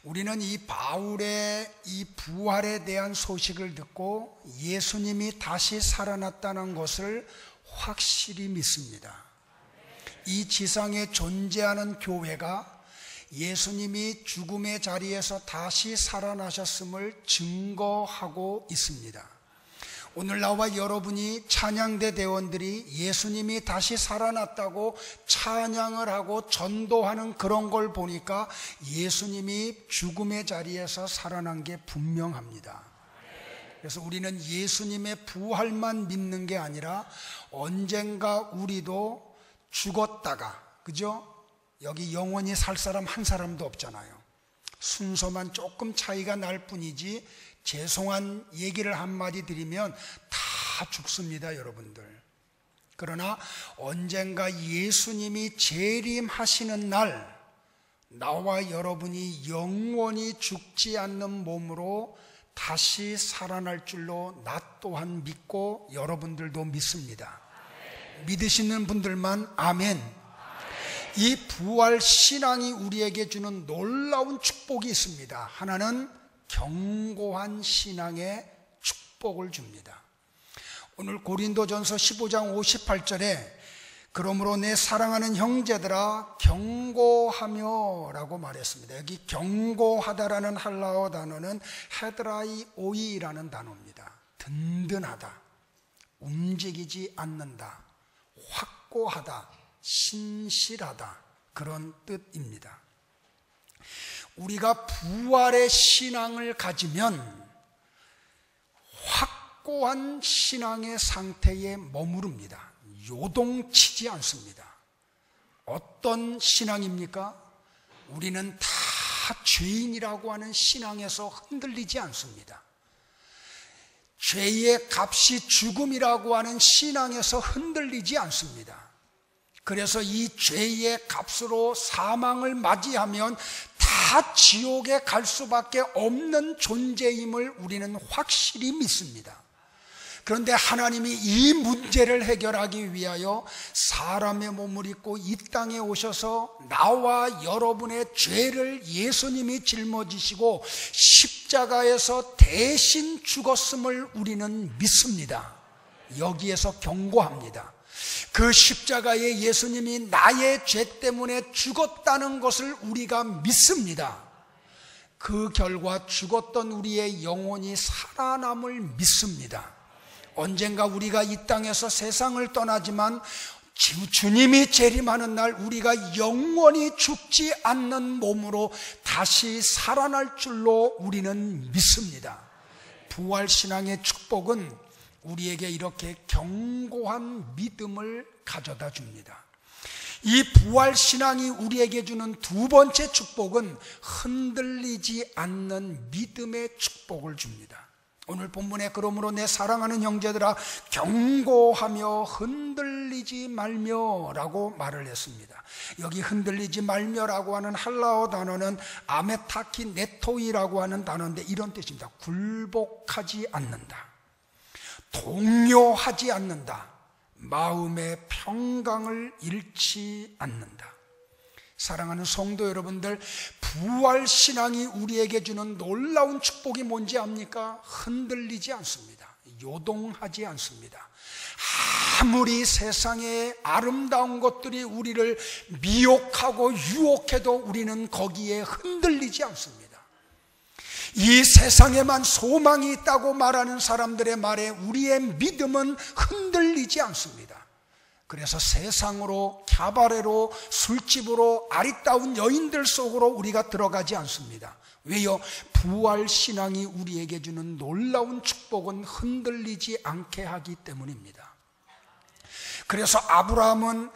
우리는 이 바울의 이 부활에 대한 소식을 듣고 예수님이 다시 살아났다는 것을 확실히 믿습니다. 이 지상에 존재하는 교회가 예수님이 죽음의 자리에서 다시 살아나셨음을 증거하고 있습니다. 오늘 나와 여러분이 찬양대 대원들이 예수님이 다시 살아났다고 찬양을 하고 전도하는 그런 걸 보니까 예수님이 죽음의 자리에서 살아난 게 분명합니다. 그래서 우리는 예수님의 부활만 믿는 게 아니라 언젠가 우리도 죽었다가, 그죠? 여기 영원히 살 사람 한 사람도 없잖아요. 순서만 조금 차이가 날 뿐이지 죄송한 얘기를 한마디 드리면 다 죽습니다, 여러분들. 그러나 언젠가 예수님이 재림하시는 날 나와 여러분이 영원히 죽지 않는 몸으로 다시 살아날 줄로 나 또한 믿고 여러분들도 믿습니다. 믿으시는 분들만 아멘. 이 부활 신앙이 우리에게 주는 놀라운 축복이 있습니다. 하나는 견고한 신앙의 축복을 줍니다. 오늘 고린도전서 15장 58절에 그러므로 내 사랑하는 형제들아 견고하며 라고 말했습니다. 여기 견고하다라는 헬라어 단어는 헤드라이오이라는 단어입니다. 든든하다, 움직이지 않는다, 확고하다, 신실하다, 그런 뜻입니다. 우리가 부활의 신앙을 가지면 확고한 신앙의 상태에 머무릅니다. 요동치지 않습니다. 어떤 신앙입니까? 우리는 다 죄인이라고 하는 신앙에서 흔들리지 않습니다. 죄의 값이 죽음이라고 하는 신앙에서 흔들리지 않습니다. 그래서 이 죄의 값으로 사망을 맞이하면 다 지옥에 갈 수밖에 없는 존재임을 우리는 확실히 믿습니다. 그런데 하나님이 이 문제를 해결하기 위하여 사람의 몸을 입고 이 땅에 오셔서 나와 여러분의 죄를 예수님이 짊어지시고 십자가에서 대신 죽었음을 우리는 믿습니다. 여기에서 경고합니다. 그 십자가에 예수님이 나의 죄 때문에 죽었다는 것을 우리가 믿습니다. 그 결과 죽었던 우리의 영혼이 살아남을 믿습니다. 언젠가 우리가 이 땅에서 세상을 떠나지만 주님이 재림하는 날 우리가 영원히 죽지 않는 몸으로 다시 살아날 줄로 우리는 믿습니다. 부활신앙의 축복은 우리에게 이렇게 견고한 믿음을 가져다 줍니다. 이 부활신앙이 우리에게 주는 두 번째 축복은 흔들리지 않는 믿음의 축복을 줍니다. 오늘 본문에 그러므로 내 사랑하는 형제들아 견고하며 흔들리지 말며 라고 말을 했습니다. 여기 흔들리지 말며라고 하는 헬라어 단어는 아메타키 네토이라고 하는 단어인데 이런 뜻입니다. 굴복하지 않는다, 동요하지 않는다, 마음의 평강을 잃지 않는다. 사랑하는 성도 여러분들, 부활신앙이 우리에게 주는 놀라운 축복이 뭔지 압니까? 흔들리지 않습니다. 요동하지 않습니다. 아무리 세상의 아름다운 것들이 우리를 미혹하고 유혹해도 우리는 거기에 흔들리지 않습니다. 이 세상에만 소망이 있다고 말하는 사람들의 말에 우리의 믿음은 흔들리지 않습니다. 그래서 세상으로, 캬바레로, 술집으로, 아리따운 여인들 속으로 우리가 들어가지 않습니다. 왜요? 부활신앙이 우리에게 주는 놀라운 축복은 흔들리지 않게 하기 때문입니다. 그래서 아브라함은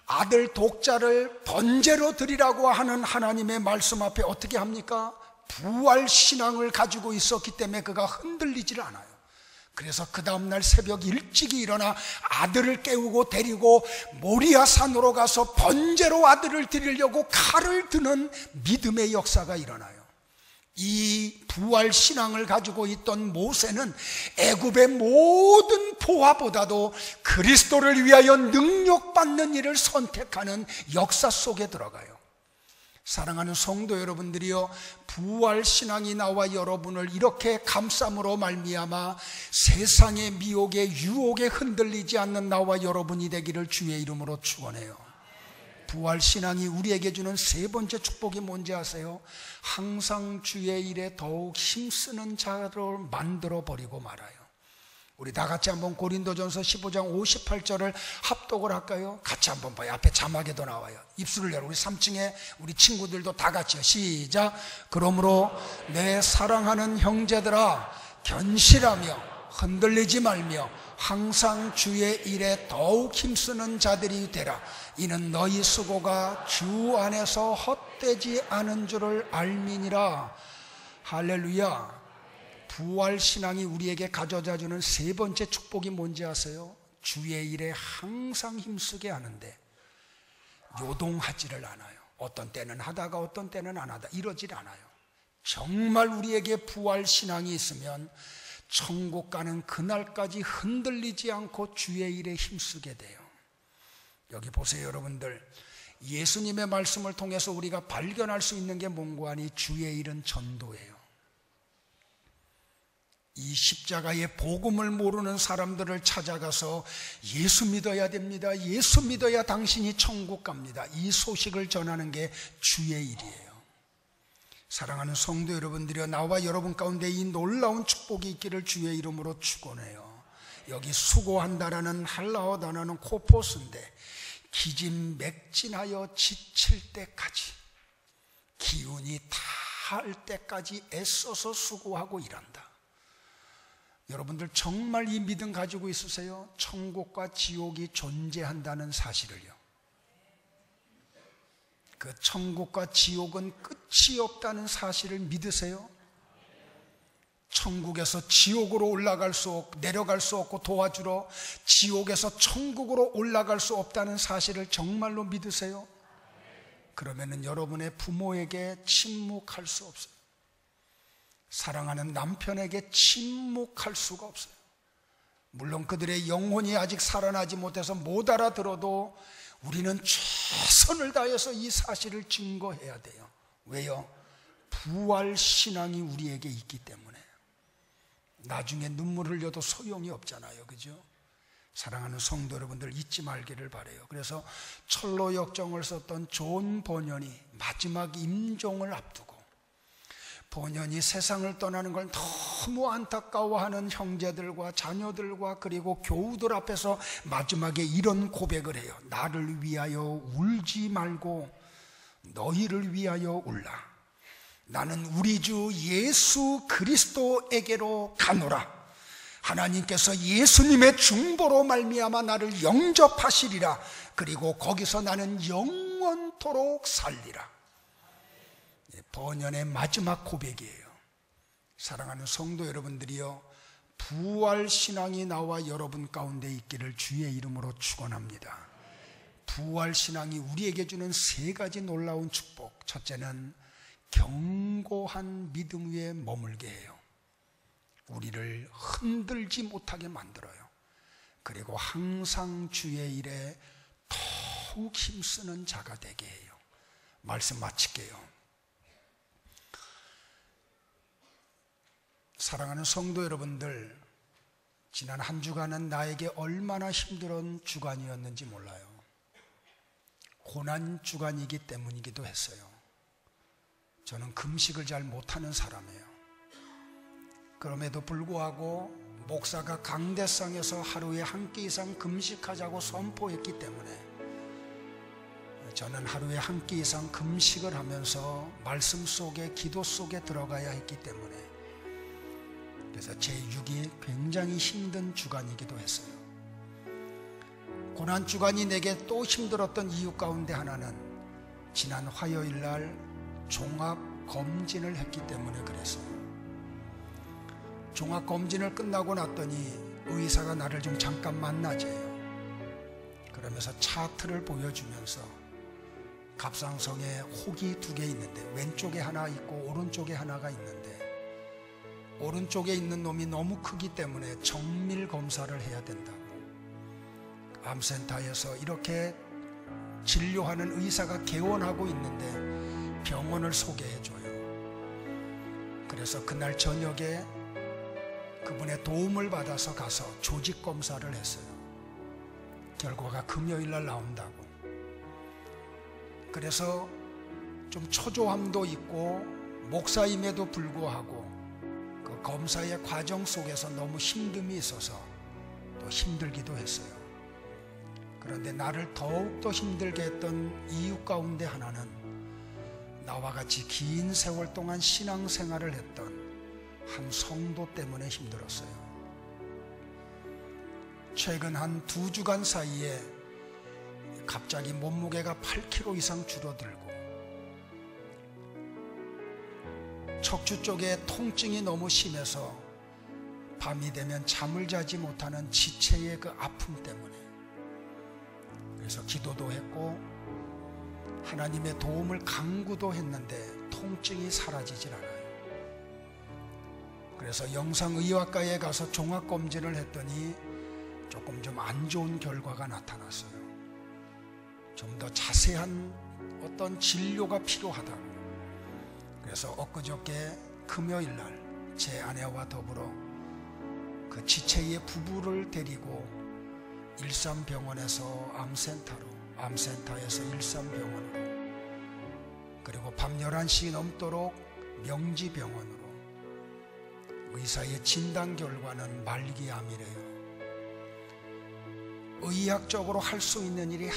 아들 독자를 번제로 드리라고 하는 하나님의 말씀 앞에 어떻게 합니까? 부활신앙을 가지고 있었기 때문에 그가 흔들리질 않아요. 그래서 그 다음날 새벽 일찍이 일어나 아들을 깨우고 데리고 모리아산으로 가서 번제로 아들을 드리려고 칼을 드는 믿음의 역사가 일어나요. 이 부활신앙을 가지고 있던 모세는 애굽의 모든 포화보다도 그리스도를 위하여 능력받는 일을 선택하는 역사 속에 들어가요. 사랑하는 성도 여러분들이여, 부활신앙이 나와 여러분을 이렇게 감싸므로 말미암아 세상의 미혹에 유혹에 흔들리지 않는 나와 여러분이 되기를 주의 이름으로 축원해요. 부활신앙이 우리에게 주는 세 번째 축복이 뭔지 아세요? 항상 주의 일에 더욱 힘쓰는 자로 만들어버리고 말아요. 우리 다 같이 한번 고린도전서 15장 58절을 합독을 할까요? 같이 한번 봐요. 앞에 자막에도 나와요. 입술을 열어. 우리 3층에 우리 친구들도 다 같이요. 시작. 그러므로 내 사랑하는 형제들아, 견실하며 흔들리지 말며 항상 주의 일에 더욱 힘쓰는 자들이 되라. 이는 너희 수고가 주 안에서 헛되지 않은 줄을 알미니라. 할렐루야. 부활신앙이 우리에게 가져다 주는 세 번째 축복이 뭔지 아세요? 주의 일에 항상 힘쓰게 하는데 요동하지를 않아요. 어떤 때는 하다가 어떤 때는 안 하다, 이러질 않아요. 정말 우리에게 부활신앙이 있으면 천국 가는 그날까지 흔들리지 않고 주의 일에 힘쓰게 돼요. 여기 보세요, 여러분들. 예수님의 말씀을 통해서 우리가 발견할 수 있는 게 뭔고 하니 주의 일은 전도예요. 이 십자가의 복음을 모르는 사람들을 찾아가서 예수 믿어야 됩니다, 예수 믿어야 당신이 천국 갑니다, 이 소식을 전하는 게 주의 일이에요. 사랑하는 성도 여러분들이여, 나와 여러분 가운데 이 놀라운 축복이 있기를 주의 이름으로 축원해요. 여기 수고한다라는 헬라어 단어는 코포스인데, 기진맥진하여 지칠 때까지, 기운이 다할 때까지 애써서 수고하고 일한다. 여러분들 정말 이 믿음 가지고 있으세요? 천국과 지옥이 존재한다는 사실을요. 그 천국과 지옥은 끝이 없다는 사실을 믿으세요? 천국에서 지옥으로 올라갈 수 없고 내려갈 수 없고 도와주러 지옥에서 천국으로 올라갈 수 없다는 사실을 정말로 믿으세요? 그러면은 여러분의 부모에게 침묵할 수 없어요. 사랑하는 남편에게 침묵할 수가 없어요. 물론 그들의 영혼이 아직 살아나지 못해서 못 알아들어도 우리는 최선을 다해서 이 사실을 증거해야 돼요. 왜요? 부활신앙이 우리에게 있기 때문에. 나중에 눈물 흘려도 소용이 없잖아요, 그죠? 사랑하는 성도 여러분들, 잊지 말기를 바라요. 그래서 철로 역정을 썼던 존 버년이 마지막 임종을 앞두고 본연이 세상을 떠나는 걸 너무 안타까워하는 형제들과 자녀들과 그리고 교우들 앞에서 마지막에 이런 고백을 해요. 나를 위하여 울지 말고 너희를 위하여 울라. 나는 우리 주 예수 그리스도에게로 가노라. 하나님께서 예수님의 중보로 말미암아 나를 영접하시리라. 그리고 거기서 나는 영원토록 살리라. 번연의 마지막 고백이에요. 사랑하는 성도 여러분들이여, 부활신앙이 나와 여러분 가운데 있기를 주의 이름으로 축원합니다. 부활신앙이 우리에게 주는 세 가지 놀라운 축복. 첫째는 견고한 믿음 위에 머물게 해요. 우리를 흔들지 못하게 만들어요. 그리고 항상 주의 일에 더욱 힘쓰는 자가 되게 해요. 말씀 마칠게요. 사랑하는 성도 여러분들, 지난 한 주간은 나에게 얼마나 힘든 주간이었는지 몰라요. 고난 주간이기 때문이기도 했어요. 저는 금식을 잘 못하는 사람이에요. 그럼에도 불구하고 목사가 강대상에서 하루에 한 끼 이상 금식하자고 선포했기 때문에 저는 하루에 한 끼 이상 금식을 하면서 말씀 속에, 기도 속에 들어가야 했기 때문에, 그래서 제 6이 굉장히 힘든 주간이기도 했어요. 고난 주간이 내게 또 힘들었던 이유 가운데 하나는 지난 화요일 날 종합 검진을 했기 때문에 그랬어요. 종합 검진을 끝나고 났더니 의사가 나를 좀 잠깐 만나재요. 그러면서 차트를 보여주면서 갑상선에 혹이 2개 있는데 왼쪽에 하나 있고 오른쪽에 하나가 있는데, 오른쪽에 있는 놈이 너무 크기 때문에 정밀 검사를 해야 된다고, 암센터에서 이렇게 진료하는 의사가 개원하고 있는데 병원을 소개해줘요. 그래서 그날 저녁에 그분의 도움을 받아서 가서 조직 검사를 했어요. 결과가 금요일날 나온다고. 그래서 좀 초조함도 있고 목사임에도 불구하고 그 검사의 과정 속에서 너무 힘듦이 있어서 또 힘들기도 했어요. 그런데 나를 더욱더 힘들게 했던 이유 가운데 하나는 나와 같이 긴 세월 동안 신앙생활을 했던 한 성도 때문에 힘들었어요. 최근 한 2주간 사이에 갑자기 몸무게가 8kg 이상 줄어들고 척추 쪽에 통증이 너무 심해서 밤이 되면 잠을 자지 못하는 지체의 그 아픔 때문에, 그래서 기도도 했고 하나님의 도움을 간구도 했는데 통증이 사라지질 않아요. 그래서 영상의학과에 가서 종합검진을 했더니 조금 좀 안 좋은 결과가 나타났어요. 좀 더 자세한 어떤 진료가 필요하다고. 그래서 엊그저께 금요일날 제 아내와 더불어 그 지체의 부부를 데리고 일산병원에서 암센터에서 일산병원으로, 그리고 밤 11시 넘도록 명지병원으로. 의사의 진단 결과는 말기암이래요. 의학적으로 할 수 있는 일이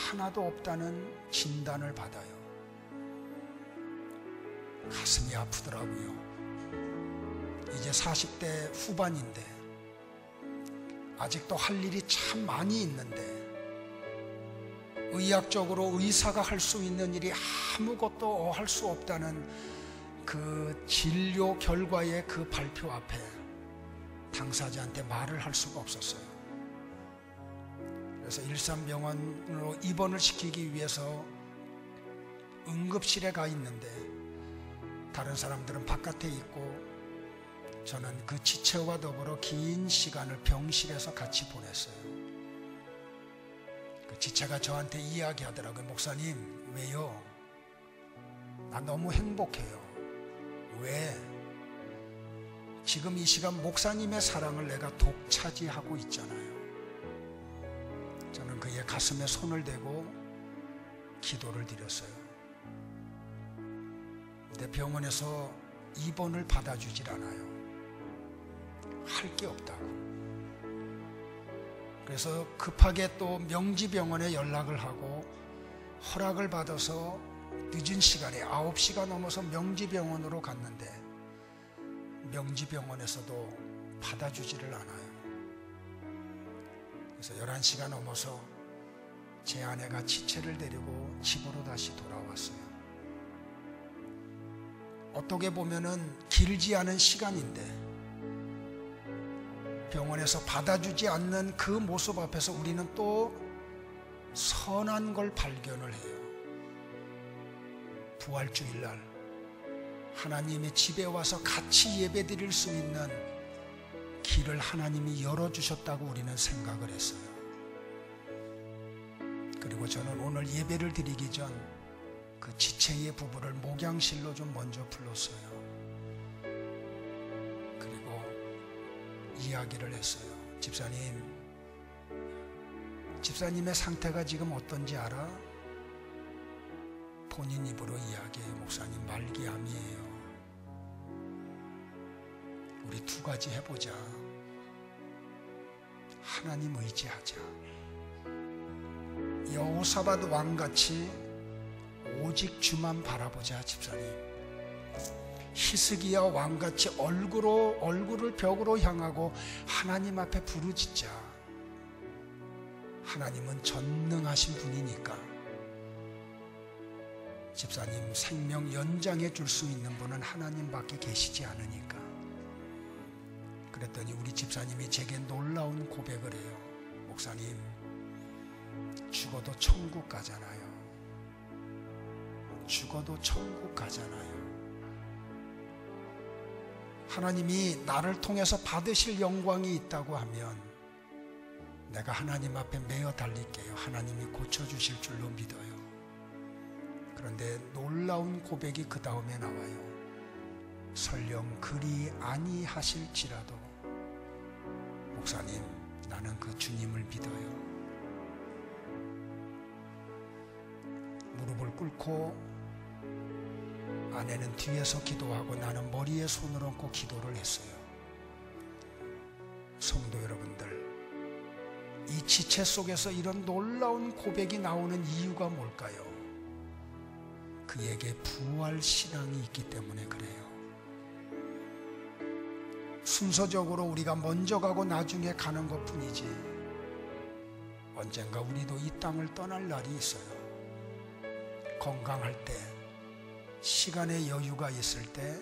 하나도 없다는 진단을 받아요. 가슴이 아프더라고요. 이제 40대 후반인데 아직도 할 일이 참 많이 있는데 의학적으로 의사가 할 수 있는 일이 아무것도 할 수 없다는 그 진료 결과의 그 발표 앞에 당사자한테 말을 할 수가 없었어요. 그래서 일산병원으로 입원을 시키기 위해서 응급실에 가 있는데 다른 사람들은 바깥에 있고 저는 그 지체와 더불어 긴 시간을 병실에서 같이 보냈어요. 그 지체가 저한테 이야기하더라고요. 목사님, 왜요? 나 너무 행복해요. 왜? 지금 이 시간 목사님의 사랑을 내가 독차지하고 있잖아요. 저는 그의 가슴에 손을 대고 기도를 드렸어요. 근데 병원에서 입원을 받아주질 않아요. 할 게 없다고. 그래서 급하게 또 명지병원에 연락을 하고 허락을 받아서 늦은 시간에 9시가 넘어서 명지병원으로 갔는데 명지병원에서도 받아주지를 않아요. 그래서 11시가 넘어서 제 아내가 지체를 데리고 집으로 다시 돌아왔어요. 어떻게 보면은 길지 않은 시간인데 병원에서 받아주지 않는 그 모습 앞에서 우리는 또 선한 걸 발견을 해요. 부활주일날 하나님의 집에 와서 같이 예배드릴 수 있는 길을 하나님이 열어주셨다고 우리는 생각을 했어요. 그리고 저는 오늘 예배를 드리기 전 그 지체의 부부를 목양실로 좀 먼저 불렀어요. 그리고 이야기를 했어요. 집사님의 상태가 지금 어떤지 알아? 본인 입으로 이야기해요. 목사님, 말기암이에요. 우리 2가지 해보자. 하나님 의지하자. 여호사밧 왕같이 오직 주만 바라보자. 집사님, 히스기야 왕같이 얼굴을 벽으로 향하고 하나님 앞에 부르짖자. 하나님은 전능하신 분이니까. 집사님, 생명 연장해 줄 수 있는 분은 하나님밖에 계시지 않으니까. 그랬더니 우리 집사님이 제게 놀라운 고백을 해요. 목사님, 죽어도 천국 가잖아요. 죽어도 천국 가잖아요. 하나님이 나를 통해서 받으실 영광이 있다고 하면 내가 하나님 앞에 매어 달릴게요. 하나님이 고쳐주실 줄로 믿어요. 그런데 놀라운 고백이 그 다음에 나와요. 설령 그리 아니하실지라도 목사님, 나는 그 주님을 믿어요. 무릎을 꿇고 아내는 뒤에서 기도하고 나는 머리에 손을 얹고 기도를 했어요. 성도 여러분들, 이 지체 속에서 이런 놀라운 고백이 나오는 이유가 뭘까요? 그에게 부활 신앙이 있기 때문에 그래요. 순서적으로 우리가 먼저 가고 나중에 가는 것 뿐이지 언젠가 우리도 이 땅을 떠날 날이 있어요. 건강할 때, 시간의 여유가 있을 때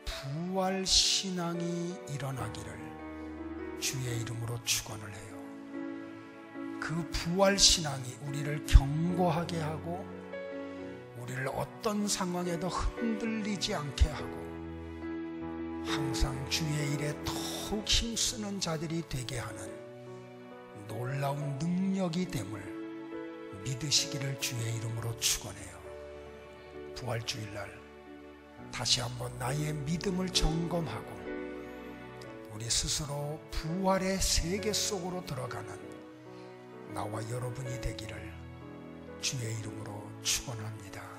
부활 신앙이 일어나기를 주의 이름으로 축원을 해요. 그 부활 신앙이 우리를 견고하게 하고 우리를 어떤 상황에도 흔들리지 않게 하고 항상 주의 일에 더욱 힘쓰는 자들이 되게 하는 놀라운 능력이 됨을 믿으시기를 주의 이름으로 축원해요. 부활주일날 다시 한번 나의 믿음을 점검하고 우리 스스로 부활의 세계 속으로 들어가는 나와 여러분이 되기를 주의 이름으로 축원합니다.